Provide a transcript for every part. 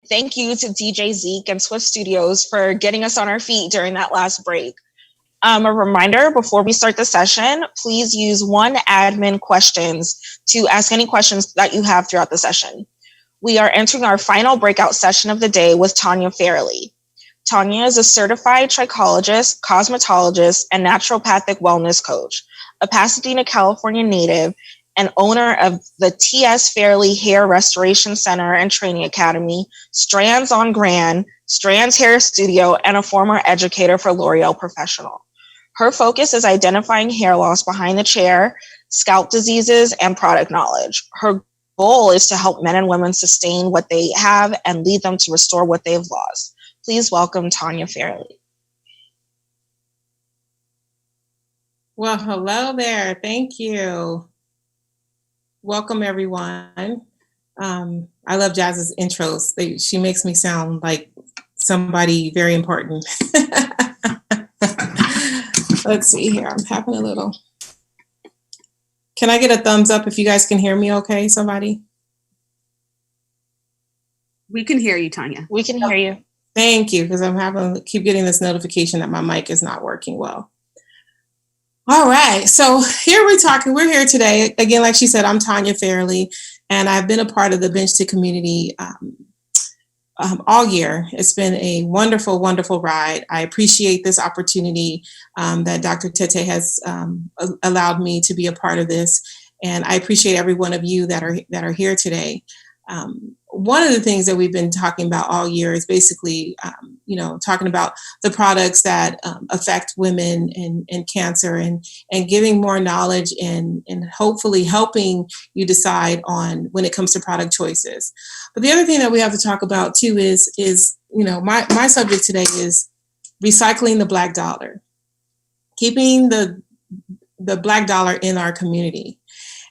thank you to DJ Zeke and Swift Studios for getting us on our feet during that last break. A reminder, before we start the session, please use one admin questions to ask any questions that you have throughout the session. We are entering our final breakout session of the day with Tonya Fairley. Tonya is a certified trichologist, cosmetologist, and naturopathic wellness coach, a Pasadena, California native, and owner of the T.S. Fairley Hair Restoration Center and Training Academy, Strandz on Grand, Strandz Hair Studio, and a former educator for L'Oreal Professional. Her focus is identifying hair loss behind the chair, scalp diseases, and product knowledge. Her goal is to help men and women sustain what they have and lead them to restore what they've lost. Please welcome Tonya Fairley. Well, hello there. Thank you. Welcome, everyone. I love Jazz's intros. She makes me sound like somebody very important. Let's see here. I'm having a little. Can I get a thumbs up if you guys can hear me okay, somebody? We can hear you, Tonya. We can hear you. Thank you, because keep getting this notification that my mic is not working well. All right, so we're here today. Again, like she said, I'm Tonya Fairley, and I've been a part of the Bench to Community all year. It's been a wonderful, wonderful ride. I appreciate this opportunity that Dr. Tete has allowed me to be a part of this, and I appreciate every one of you that are here today. One of the things that we've been talking about all year is basically, talking about the products that affect women and cancer, and giving more knowledge and hopefully helping you decide on when it comes to product choices. But the other thing that we have to talk about too is my subject today is recycling the Black dollar, keeping the Black dollar in our community.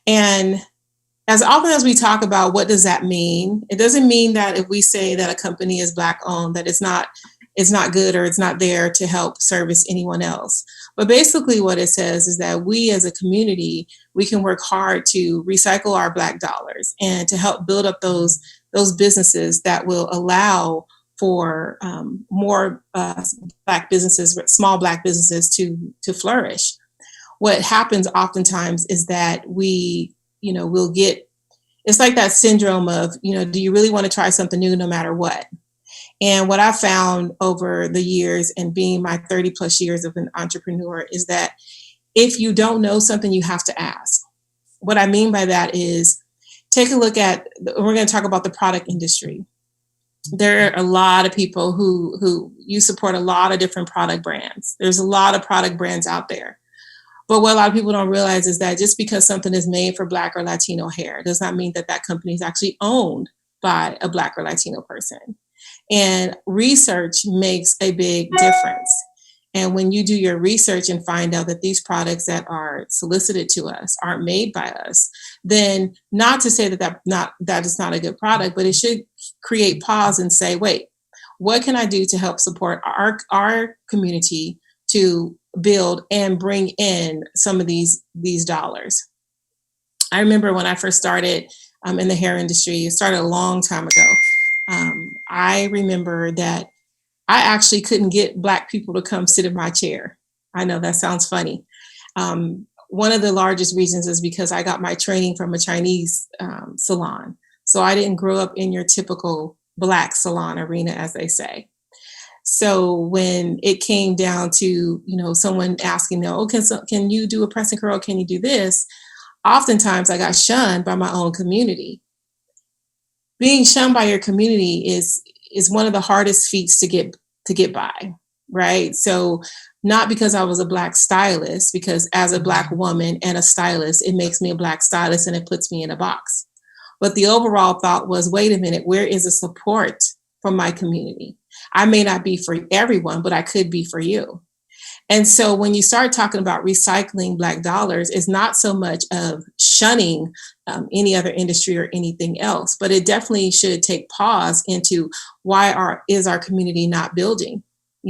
And as often as we talk about what does that mean, it doesn't mean that if we say that a company is Black owned, that it's not good or it's not there to help service anyone else. But basically what it says is that we as a community, we can work hard to recycle our Black dollars and to help build up those businesses that will allow for more Black businesses, small Black businesses to flourish. What happens oftentimes is that we'll get, it's like that syndrome of, do you really want to try something new no matter what? And what I found over the years and being my 30 plus years of an entrepreneur is that if you don't know something, you have to ask. What I mean by that is take a look at, we're going to talk about the product industry. There are a lot of people who you support a lot of different product brands. There's a lot of product brands out there. But what a lot of people don't realize is that just because something is made for Black or Latino hair does not mean that that company is actually owned by a Black or Latino person. And research makes a big difference. And when you do your research and find out that these products that are solicited to us aren't made by us, then not to say that is not a good product, but it should create pause and say, wait, what can I do to help support our community to build and bring in some of these dollars? I remember when I first started in the hair industry, it started a long time ago. I remember that I actually couldn't get Black people to come sit in my chair. I know that sounds funny. One of the largest reasons is because I got my training from a Chinese salon. So I didn't grow up in your typical Black salon arena, as they say. So when it came down to, someone asking, can you do a press and curl? Can you do this? Oftentimes I got shunned by my own community. Being shunned by your community is one of the hardest feats to get by, right? So not because I was a Black stylist, because as a Black woman and a stylist, it makes me a Black stylist and it puts me in a box. But the overall thought was, wait a minute, where is the support from my community? I may not be for everyone, but I could be for you. And so when you start talking about recycling Black dollars, it's not so much of shunning any other industry or anything else, but it definitely should take pause into why is our community not building?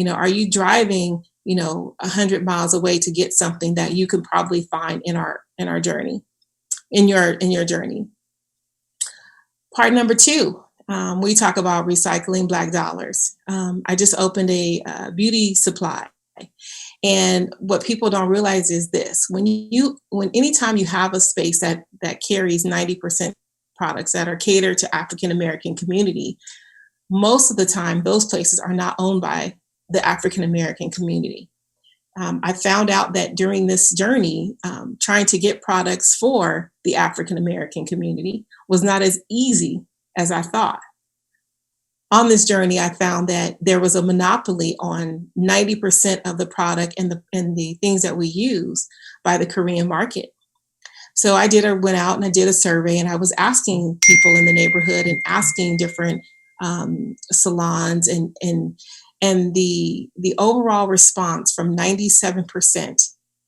Are you driving, 100 miles away to get something that you could probably find in our journey, in your journey? Part number 2, We talk about recycling Black dollars. I just opened a beauty supply. And what people don't realize is this: when anytime you have a space that carries 90% products that are catered to African American community, most of the time those places are not owned by the African American community. I found out that during this journey, trying to get products for the African American community was not as easy as I thought. On this journey, I found that there was a monopoly on 90% of the product and the things that we use by the Korean market. So went out and I did a survey, and I was asking people in the neighborhood and asking different salons, and the overall response from 97%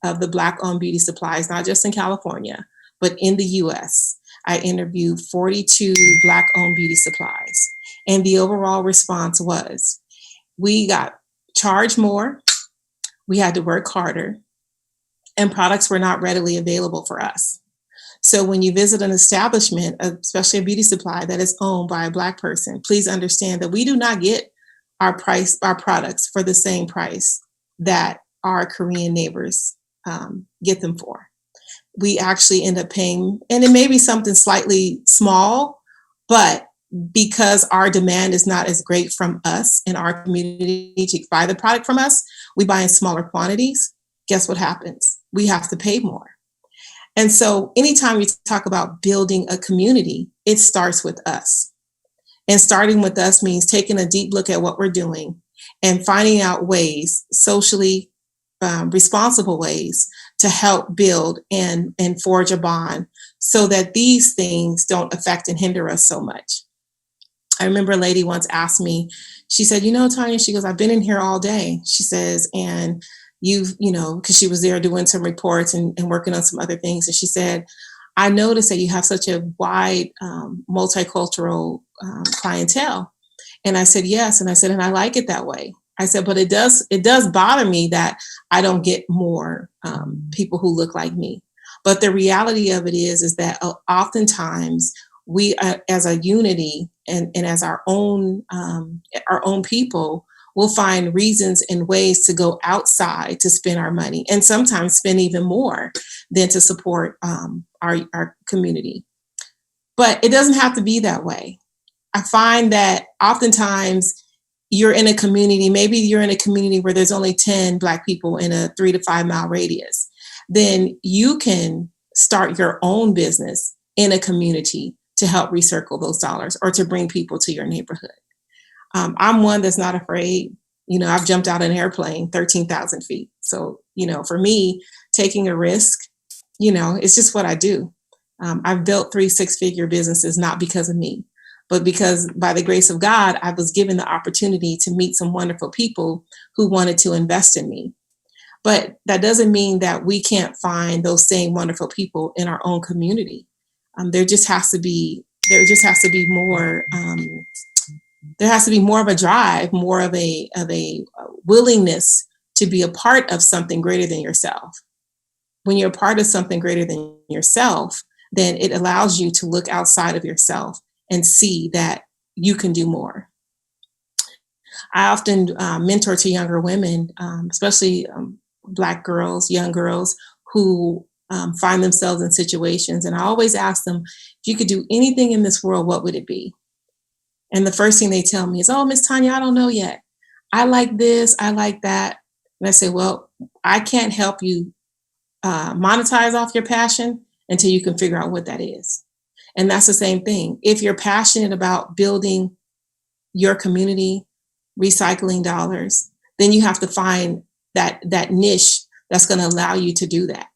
of the Black-owned beauty supplies, not just in California, but in the US. I interviewed 42 Black-owned beauty supplies. And the overall response was, we got charged more, we had to work harder, and products were not readily available for us. So when you visit an establishment, especially a beauty supply that is owned by a Black person, please understand that we do not get our products for the same price that our Korean neighbors get them for. We actually end up paying, and it may be something slightly small, but because our demand is not as great from us in our community to buy the product from us, we buy in smaller quantities. Guess what happens? We have to pay more. And so anytime we talk about building a community, it starts with us. And starting with us means taking a deep look at what we're doing and finding out ways, socially responsible ways, to help build and forge a bond so that these things don't affect and hinder us so much. I remember a lady once asked me, she said, Tonya, she goes, I've been in here all day. She says, and because she was there doing some reports and working on some other things. And she said, I noticed that you have such a wide multicultural clientele. And I said, yes. And I said, and I like it that way. I said, but it does bother me that I don't get more people who look like me. But the reality of it is that oftentimes we, as a unity and as our own people, will find reasons and ways to go outside to spend our money, and sometimes spend even more than to support our community. But it doesn't have to be that way. I find that oftentimes you're in a community, maybe you're in a community where there's only 10 Black people in a 3 to 5 mile radius, then you can start your own business in a community to help recircle those dollars or to bring people to your neighborhood. I'm one that's not afraid. I've jumped out of an airplane 13,000 feet. So, for me, taking a risk, it's just what I do. I've built 3 6-figure businesses, not because of me, but because by the grace of God, I was given the opportunity to meet some wonderful people who wanted to invest in me. But that doesn't mean that we can't find those same wonderful people in our own community. There has to be more. There has to be more of a drive, more of a willingness to be a part of something greater than yourself. When you're a part of something greater than yourself, then it allows you to look outside of yourself and see that you can do more. I often mentor to younger women, especially Black girls, young girls who find themselves in situations. And I always ask them, if you could do anything in this world, what would it be? And the first thing they tell me is, oh, Miss Tonya, I don't know yet. I like this, I like that. And I say, well, I can't help you monetize off your passion until you can figure out what that is. And that's the same thing. If you're passionate about building your community, recycling dollars, then you have to find that niche that's going to allow you to do that.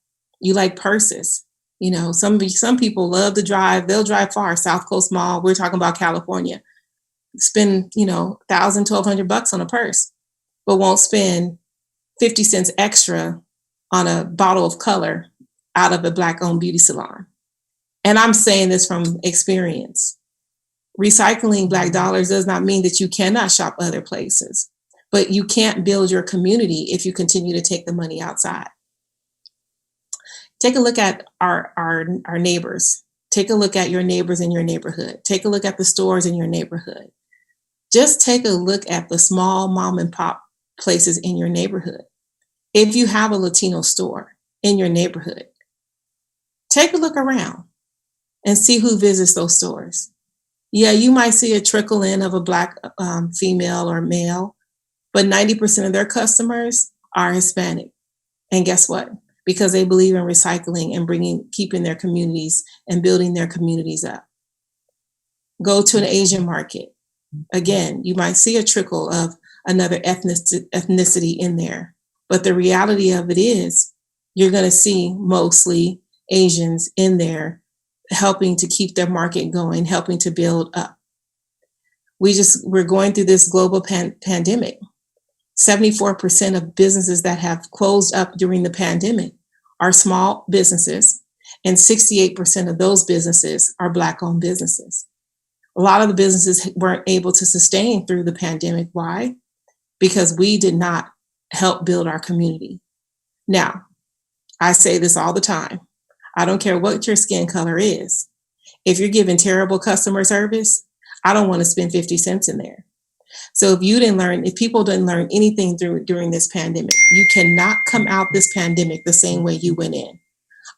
You like purses. Some people love to drive. They'll drive far. South Coast Mall. We're talking about California. Spend, $1,000, $1,200 on a purse, but won't spend 50 cents extra on a bottle of color out of a Black-owned beauty salon. And I'm saying this from experience. Recycling Black dollars does not mean that you cannot shop other places, but you can't build your community if you continue to take the money outside. Take a look at our neighbors. Take a look at your neighbors in your neighborhood. Take a look at the stores in your neighborhood. Just take a look at the small mom and pop places in your neighborhood. If you have a Latino store in your neighborhood, take a look around and see who visits those stores. Yeah, you might see a trickle in of a Black female or male, but 90% of their customers are Hispanic. And guess what? Because they believe in recycling and keeping their communities and building their communities up. Go to an Asian market. Again, you might see a trickle of another ethnicity in there. But the reality of it is you're going to see mostly Asians in there helping to keep their market going, helping to build up. We're going through this global pandemic. 74% of businesses that have closed up during the pandemic are small businesses, and 68% of those businesses are Black-owned businesses. A lot of the businesses weren't able to sustain through the pandemic. Why? Because we did not help build our community. Now, I say this all the time. I don't care what your skin color is. If you're giving terrible customer service, I don't want to spend 50 cents in there. So if people didn't learn anything during this pandemic, you cannot come out this pandemic the same way you went in.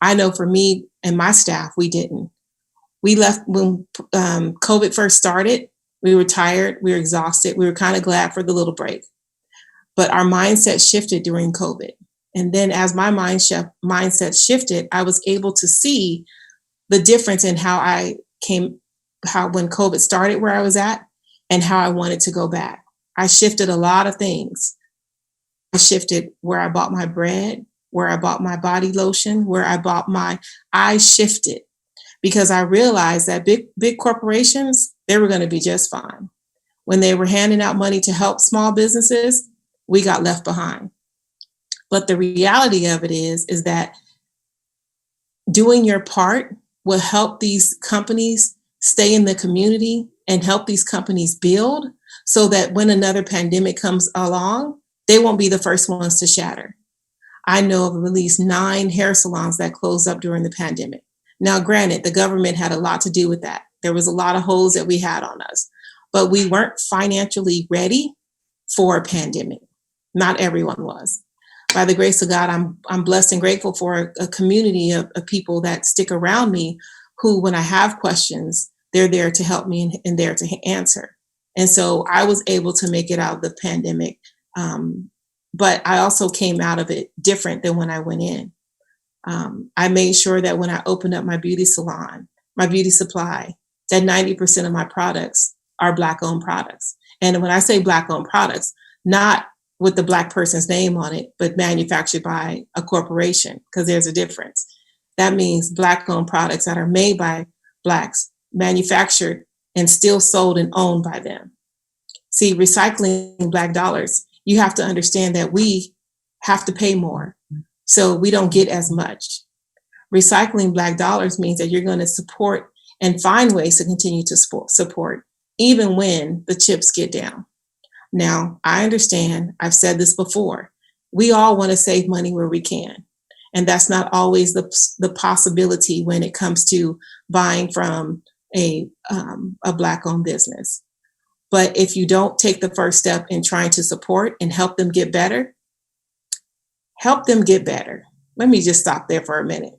I know for me and my staff, we didn't. We left when COVID first started. We were tired, we were exhausted, we were kind of glad for the little break. But our mindset shifted during COVID. And then as my mindset shifted, I was able to see the difference in when COVID started where I was at, and how I wanted to go back. I shifted a lot of things. I shifted where I bought my bread, where I bought my body lotion, I shifted because I realized that big corporations, they were going to be just fine. When they were handing out money to help small businesses, we got left behind. But the reality of it is that doing your part will help these companies stay in the community and help these companies build so that when another pandemic comes along, they won't be the first ones to shatter. I know of at least 9 hair salons that closed up during the pandemic. Now, granted, the government had a lot to do with that. There was a lot of holes that we had on us, but we weren't financially ready for a pandemic. Not everyone was. By the grace of God, I'm blessed and grateful for a community of people that stick around me who, when I have questions, they're there to help me and there to answer. And so I was able to make it out of the pandemic. But I also came out of it different than when I went in. I made sure that when I opened up my beauty salon, my beauty supply, that 90% of my products are Black-owned products. And when I say Black-owned products, not with the Black person's name on it, but manufactured by a corporation, because there's a difference. That means Black-owned products that are made by Blacks, manufactured and still sold and owned by them. See, recycling Black dollars, you have to understand that we have to pay more, so we don't get as much. Recycling Black dollars means that you're going to support and find ways to continue to support, even when the chips get down. Now, I understand, I've said this before, we all want to save money where we can. And that's not always the possibility when it comes to buying from a Black-owned business. But if you don't take the first step in trying to support and help them get better, help them get better. Let me just stop there for a minute.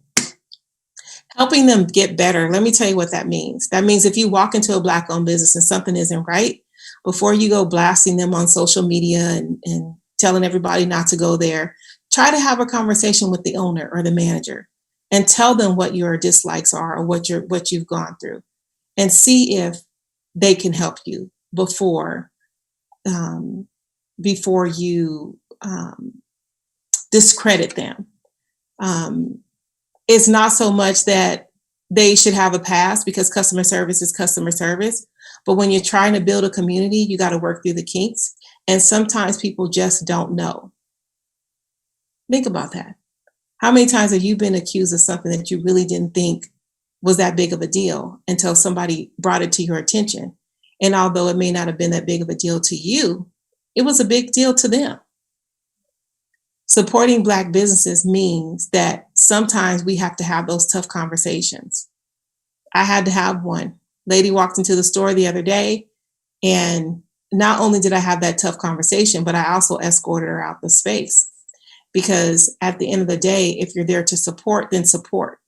Helping them get better, let me tell you what that means. That means if you walk into a Black-owned business and something isn't right, before you go blasting them on social media and telling everybody not to go there, try to have a conversation with the owner or the manager and tell them what your dislikes are or what you've gone through, and see if they can help you before you discredit them. It's not so much that they should have a pass, because customer service is customer service. But when you're trying to build a community, you got to work through the kinks. And sometimes people just don't know. Think about that. How many times have you been accused of something that you really didn't think was that big of a deal until somebody brought it to your attention? And although it may not have been that big of a deal to you, it was a big deal to them. Supporting Black businesses means that sometimes we have to have those tough conversations. I had to have one. Lady walked into the store the other day, and not only did I have that tough conversation, but I also escorted her out the space. Because at the end of the day, if you're there to support, then support.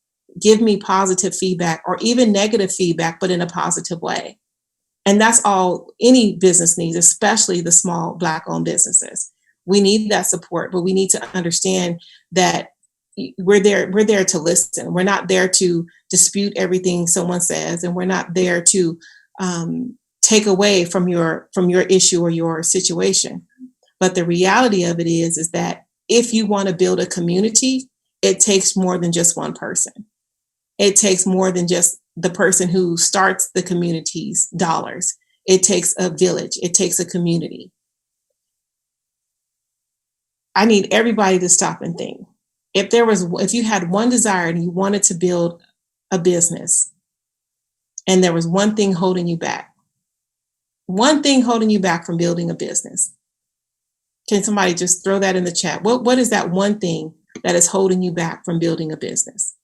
Give me positive feedback or even negative feedback, but in a positive way. And that's all any business needs, especially the small Black-owned businesses. We need that support, but we need to understand that we're there to listen. We're not there to dispute everything someone says, and we're not there to take away from your issue or your situation. But the reality of it is that if you want to build a community, it takes more than just one person. It takes more than just the person who starts the community's dollars. It takes a village. It takes a community. I need everybody to stop and think. If you had one desire and you wanted to build a business, and there was one thing holding you back from building a business, can somebody just throw that in the chat? What is that one thing that is holding you back from building a business?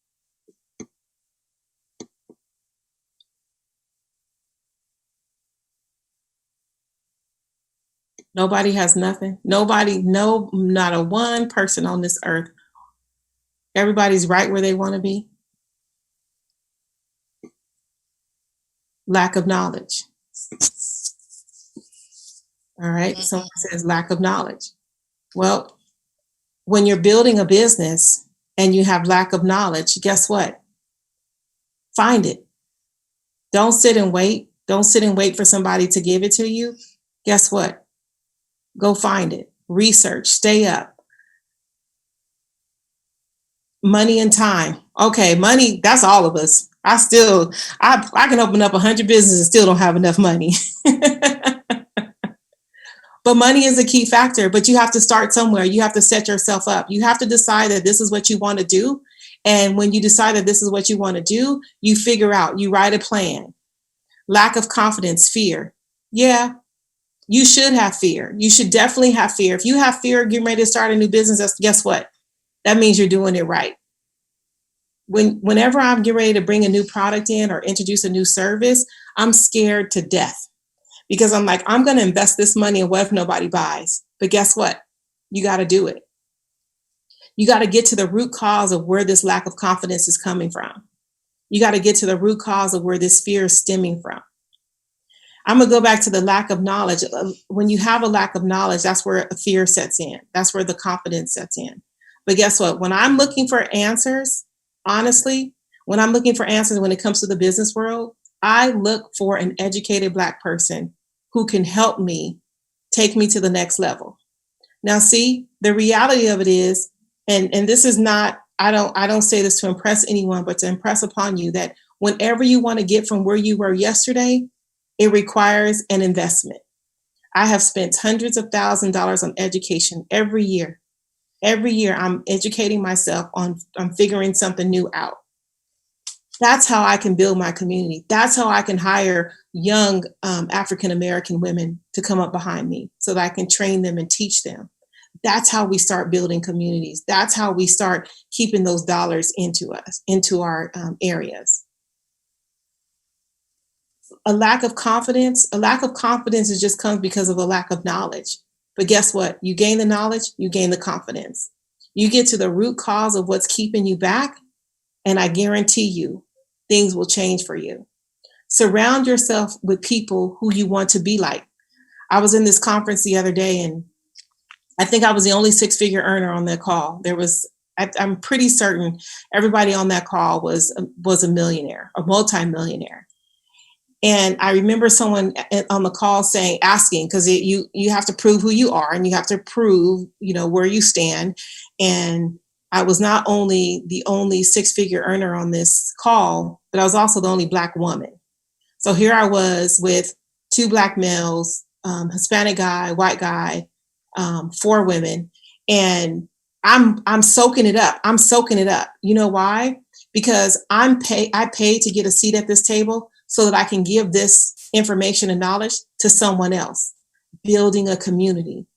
Nobody has nothing. Nobody, no, not a one person on this earth. Everybody's right where they want to be. Lack of knowledge. All right. Someone says lack of knowledge. Well, when you're building a business and you have lack of knowledge, guess what? Find it. Don't sit and wait. Don't sit and wait for somebody to give it to you. Guess what? Go find it. Research. Stay up. Money and time. Okay, money, that's all of us. I can open up 100 businesses and still don't have enough money. But money is a key factor, but you have to start somewhere. You have to set yourself up. You have to decide that this is what you want to do. And when you decide that this is what you want to do, you figure out, you write a plan. Lack of confidence, fear. Yeah, you should have fear. You should definitely have fear. If you have fear of getting ready to start a new business, guess what? That means you're doing it right. Whenever I'm getting ready to bring a new product in or introduce a new service, I'm scared to death because I'm like, I'm going to invest this money and what if nobody buys? But guess what? You got to do it. You got to get to the root cause of where this lack of confidence is coming from. You got to get to the root cause of where this fear is stemming from. I'm going to go back to the lack of knowledge. When you have a lack of knowledge, that's where a fear sets in. That's where the confidence sets in. But guess what? When I'm looking for answers, honestly, when I'm looking for answers when it comes to the business world, I look for an educated Black person who can help me take me to the next level. Now, see, the reality of it is, and this is not, I don't say this to impress anyone, but to impress upon you that whenever you want to get from where you were yesterday, it requires an investment. I have spent hundreds of thousands of dollars on education every year. Every year I'm educating myself on figuring something new out. That's how I can build my community. That's how I can hire young African-American women to come up behind me so that I can train them and teach them. That's how we start building communities. That's how we start keeping those dollars into us, into our areas. A lack of confidence is just comes because of a lack of knowledge. But guess what? You gain the knowledge, you gain the confidence. You get to the root cause of what's keeping you back, and I guarantee you, things will change for you. Surround yourself with people who you want to be like. I was in this conference the other day, and I think I was the only six-figure earner on that call. I'm pretty certain everybody on that call was a millionaire, a multi-millionaire. And I remember someone on the call asking, because you have to prove who you are and you have to prove, where you stand. And I was not only the only six-figure earner on this call, but I was also the only Black woman. So here I was with two Black males, Hispanic guy, white guy, 4 women, and I'm soaking it up. I'm soaking it up. You know why? Because I paid to get a seat at this table so that I can give this information and knowledge to someone else. Building a community,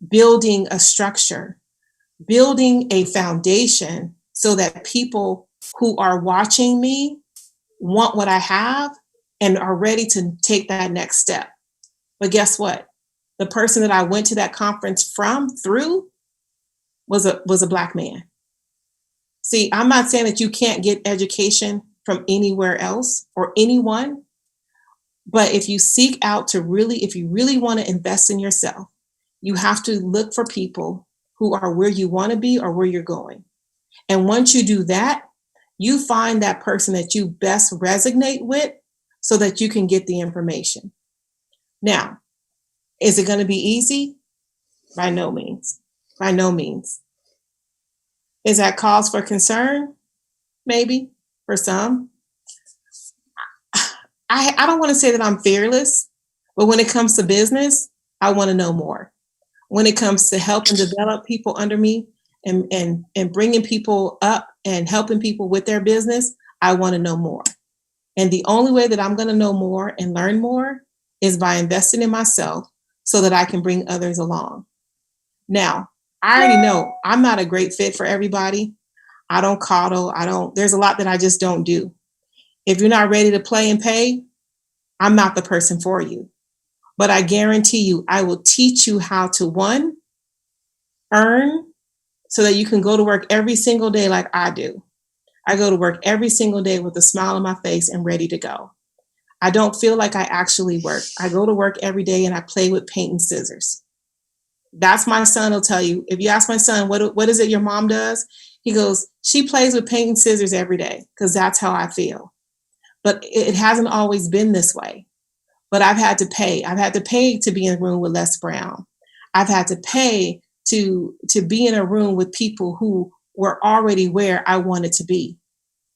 building a structure, building a foundation so that people who are watching me want what I have and are ready to take that next step. But guess what? The person that I went to that conference through was a Black man. See, I'm not saying that you can't get education from anywhere else or anyone, but if you seek out if you really want to invest in yourself, you have to look for people who are where you want to be or where you're going. And once you do that, you find that person that you best resonate with so that you can get the information. Now, is it going to be easy? By no means. By no means. Is that cause for concern? Maybe for some. I don't want to say that I'm fearless, but when it comes to business, I want to know more. When it comes to helping develop people under me and bringing people up and helping people with their business, I want to know more. And the only way that I'm going to know more and learn more is by investing in myself so that I can bring others along. Now, I already know I'm not a great fit for everybody. I don't coddle. There's a lot that I just don't do. If you're not ready to play and pay, I'm not the person for you. But I guarantee you, I will teach you how to, one, earn so that you can go to work every single day like I do. I go to work every single day with a smile on my face and ready to go. I don't feel like I actually work. I go to work every day and I play with paint and scissors. That's my son will tell you. If you ask my son, what is it your mom does? He goes, she plays with paint and scissors every day because that's how I feel. But it hasn't always been this way. But I've had to pay. I've had to pay to be in a room with Les Brown. I've had to pay to be in a room with people who were already where I wanted to be.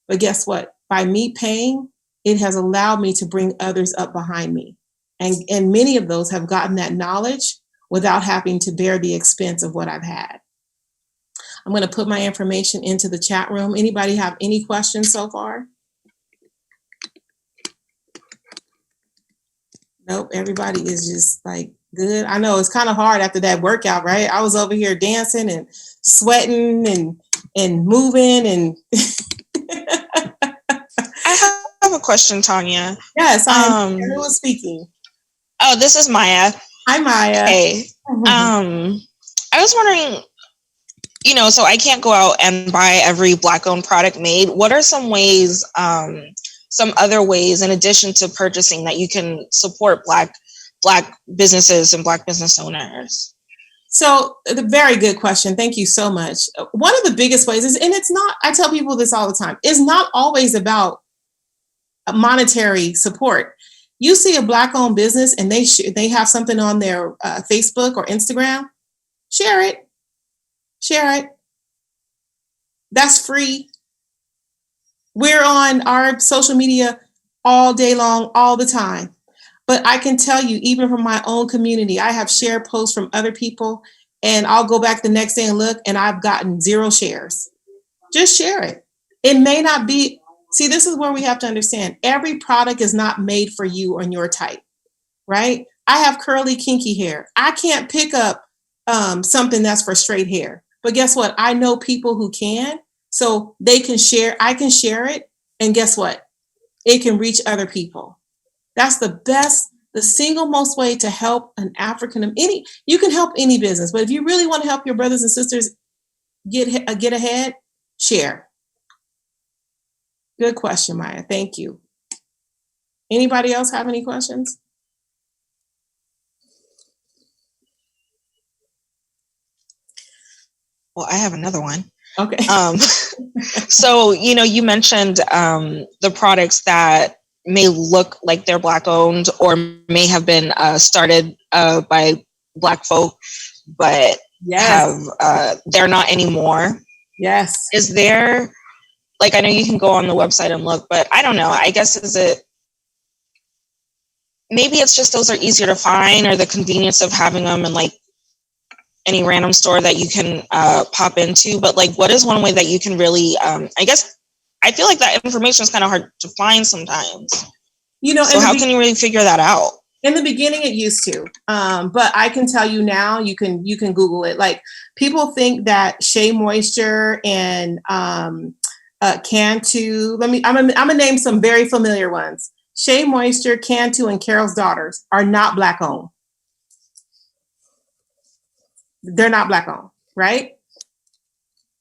But guess what? By me paying, it has allowed me to bring others up behind me. And many of those have gotten that knowledge without having to bear the expense of what I've had. I'm going to put my information into the chat room. Anybody have any questions so far? Nope, everybody is just like good. I know it's kind of hard after that workout, right? I was over here dancing and sweating and moving and I have a question, Tonya. Yes, who was speaking? Oh, this is Maya. Hi, Maya. Hey. I was wondering, so I can't go out and buy every Black-owned product made. What are some ways, some other ways in addition to purchasing that you can support Black businesses and Black business owners? So the very good question. Thank you so much. One of the biggest ways is, and it's not, I tell people this all the time, it's not always about monetary support. You see a Black-owned business and they have something on their Facebook or Instagram, share it. That's free. We're on our social media all day long, all the time. But I can tell you, even from my own community, I have shared posts from other people and I'll go back the next day and look and I've gotten 0 shares. Just share it. It may not be, see, this is where we have to understand. Every product is not made for you or your type, right? I have curly, kinky hair. I can't pick up something that's for straight hair. But guess what? I know people who can. So they can share, I can share it. And guess what? It can reach other people. That's the single most way to help an you can help any business, but if you really want to help your brothers and sisters get ahead, share. Good question, Maya. Thank you. Anybody else have any questions? Well, I have another one. Okay. So, you mentioned the products that may look like they're Black owned or may have been started by Black folk, but they're not anymore. Yes. Is there, I know you can go on the website and look, but I don't know. I guess maybe it's just those are easier to find or the convenience of having them in any random store that you can pop into. But what is one way that you can really, I feel like that information is kind of hard to find sometimes. So how can you really figure that out? In the beginning, it used to, but I can tell you now, you can Google it. People think that Shea Moisture and Cantu. I'm gonna name some very familiar ones. Shea Moisture, Cantu, and Carol's Daughters are not Black owned. They're not Black owned, right?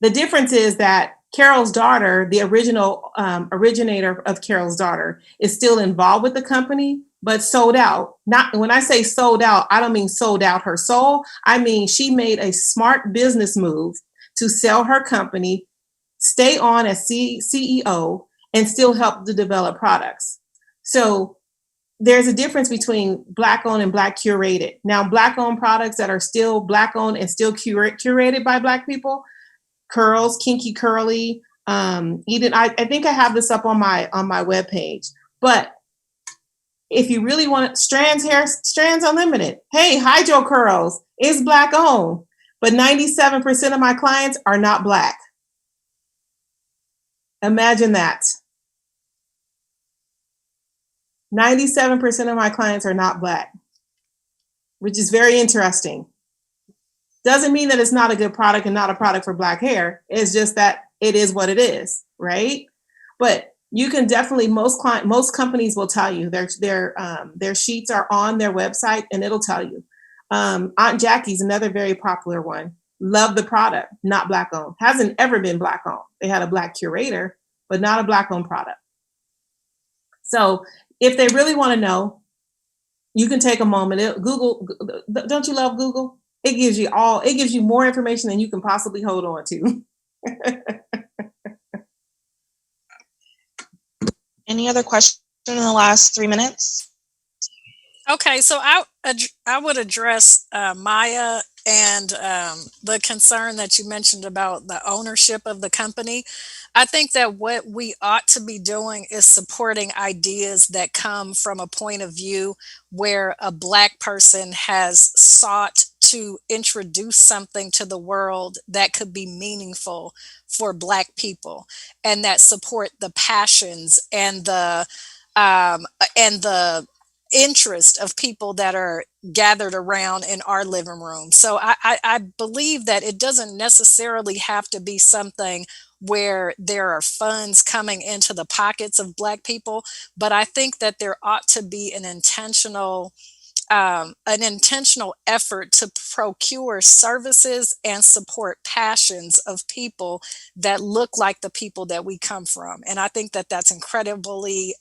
The difference is that Carol's Daughter, the original originator of Carol's Daughter, is still involved with the company, but sold out. Not when I say sold out, I don't mean sold out her soul. I mean she made a smart business move to sell her company, stay on as CEO, and still help to develop products. So there's a difference between Black owned and Black curated. Now, Black owned products that are still Black owned and still curated by Black people, curls, Kinky Curly. Even I think I have this up on my webpage. But if you really want Strandz hair, Strandz Unlimited. Hey, Hydro Curls is Black owned, but 97% of my clients are not Black. Imagine that. 97% of my clients are not Black, which is very interesting. Doesn't mean that it's not a good product and not a product for Black hair. It's just that it is what it is, right? But you can definitely, most companies will tell you their sheets are on their website and it'll tell you. Aunt Jackie's another very popular one. Love the product, not Black owned. Hasn't ever been Black owned. They had a Black curator, but not a Black owned product. So if they really want to know, you can take a moment. Google, don't you love Google? It gives you more information than you can possibly hold on to. Any other questions in the last 3 minutes? Okay, so I would address Maya and the concern that you mentioned about the ownership of the company. I think that what we ought to be doing is supporting ideas that come from a point of view where a Black person has sought to introduce something to the world that could be meaningful for Black people, and that support the passions and the interest of people that are gathered around in our living room. So I believe that it doesn't necessarily have to be something where there are funds coming into the pockets of Black people, but I think that there ought to be an intentional effort to procure services and support passions of people that look like the people that we come from. And I think that that's incredibly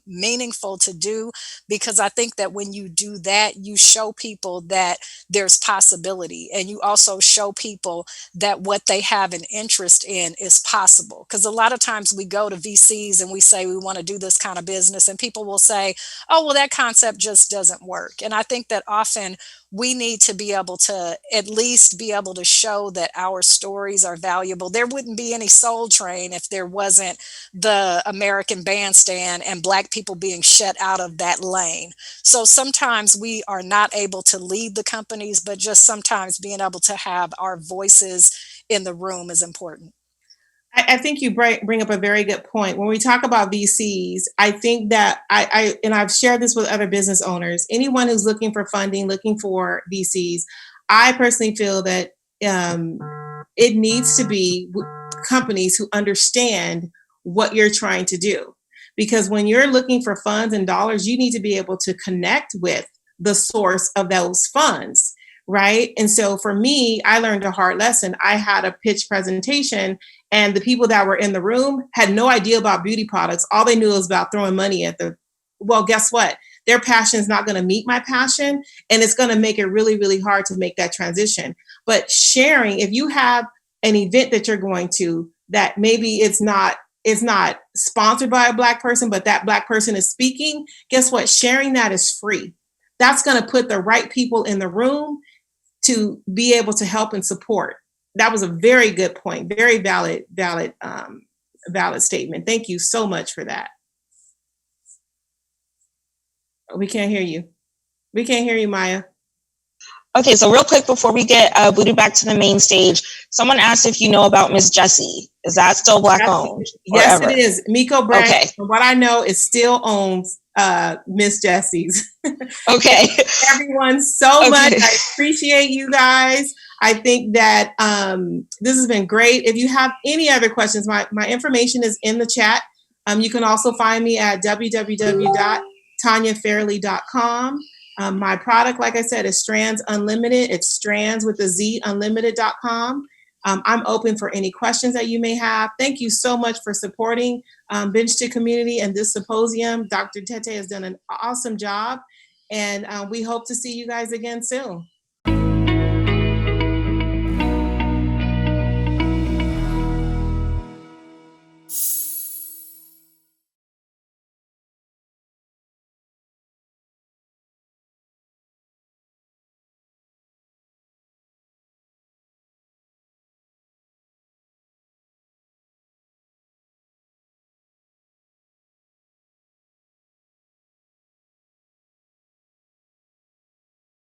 meaningful to do, because I think that when you do that, you show people that there's possibility, and you also show people that what they have an interest in is possible. Because a lot of times we go to VCs and we say we want to do this kind of business, and people will say, oh, well, that concept just doesn't work. And I think that often we need to be able to at least be able to show that our stories are valuable. There wouldn't be any Soul Train if there wasn't the American Bandstand and Black people being shut out of that lane. So sometimes we are not able to lead the companies, but just sometimes being able to have our voices in the room is important. I think you bring up a very good point. When we talk about VCs, I think that and I've shared this with other business owners, anyone who's looking for funding, looking for VCs, I personally feel that it needs to be companies who understand what you're trying to do. Because when you're looking for funds and dollars, you need to be able to connect with the source of those funds, right? And so for me, I learned a hard lesson. I had a pitch presentation, and the people that were in the room had no idea about beauty products. All they knew was about throwing money at well, guess what? Their passion is not going to meet my passion, and it's going to make it really, really hard to make that transition. But sharing, if you have an event that you're going to, that maybe it's not sponsored by a Black person, but that Black person is speaking, guess what? Sharing that is free. That's going to put the right people in the room to be able to help and support. That was a very good point. Very valid statement. Thank you so much for that. We can't hear you. We can't hear you, Maya. Okay, so real quick before we get booted back to the main stage, someone asked if you know about Miss Jessie. Is that still Black owned? Yes, it is. Miko Brand, okay. From what I know, it still owns Miss Jessie's. Okay. Everyone so much. I appreciate you guys. I think that this has been great. If you have any other questions, my information is in the chat. You can also find me at www.tonyafairley.com. My product, like I said, is Strandz Unlimited. It's Strandz with a Z, unlimited.com. I'm open for any questions that you may have. Thank you so much for supporting Bench to Community and this symposium. Dr. Tete has done an awesome job, and we hope to see you guys again soon.